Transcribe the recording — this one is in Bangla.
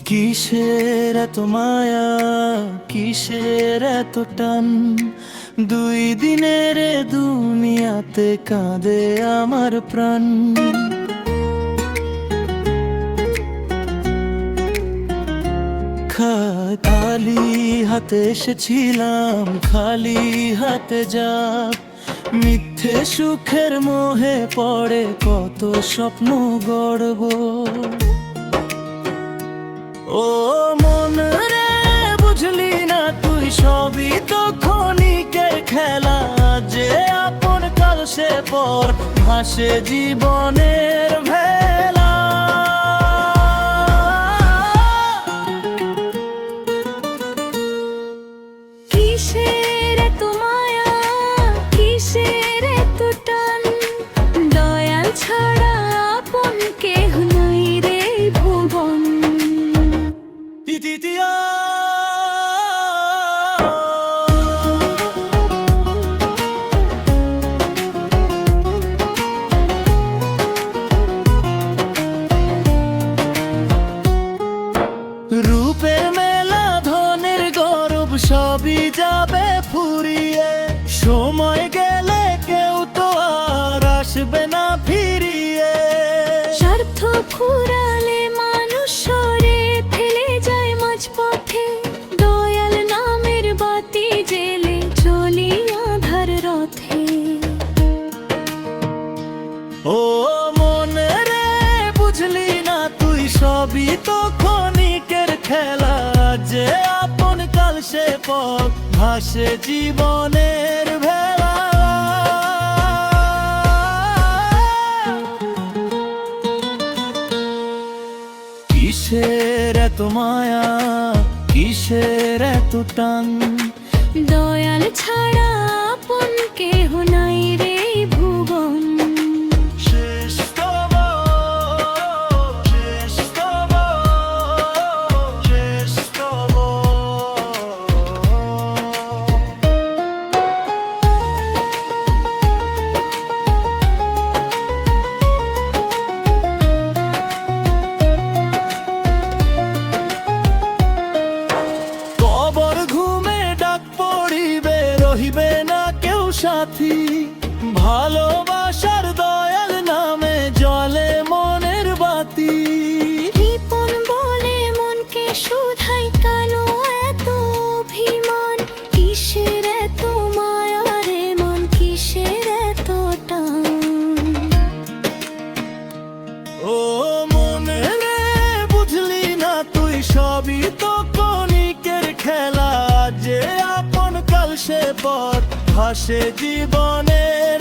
কিসের এত মায়া, কিসের এত টান, দুই দিনের দুনিয়াতে কাঁদে আমার প্রাণ। খালি হাতে এসেছিলাম, খালি হাতে যাব, মিথ্যে সুখের মোহে পড়ে কত স্বপ্ন গড়ব। ও মন রে, বুঝলি না তুই সবই তো ক্ষণিকের খেলা, যে আপন কাল সে পর ভাসে জীবনের ভেলা। কিসের এত মায়া, কিসের এত টান, দয়াল ছাড়া আপন কেহ নাই রে ভুবন। রূপের মেলা, ধনের গৌরব সবই যাবে ফুরিয়ে, সময় গেলে কেউ তো আর আসবে না ফিরিয়ে। স্বার্থ ফুরালে মানুষ সরে ফেলে যায় মাঝপথে, দয়াল নামের বাতি জেলে চলি আধার রথে। ও মন রে, বুঝলি না তুই সবই তো ক্ষণিকের খেলা, যে আপন কাল সে পথ ভাসে জীবনের ভেলা। কিসের এত মায়া, কিসের এত টান, দয়াল ছাড়া আপন কেহ নাই রে ভুবন। রহিবে না কেউ সাথী, ভালোবাসার দয়াল নামে জলে মনের বাতি। রিপন বলে মনকে শুধাই কালো এত অভিমান, কিসের এত মায়া রে মন, কিসের এত টান। ও মন রে, বুঝলি না তুই সবই তো ক্ষণিকের খেলা, যে আপন কাল সে পথ ভাসে জীবনের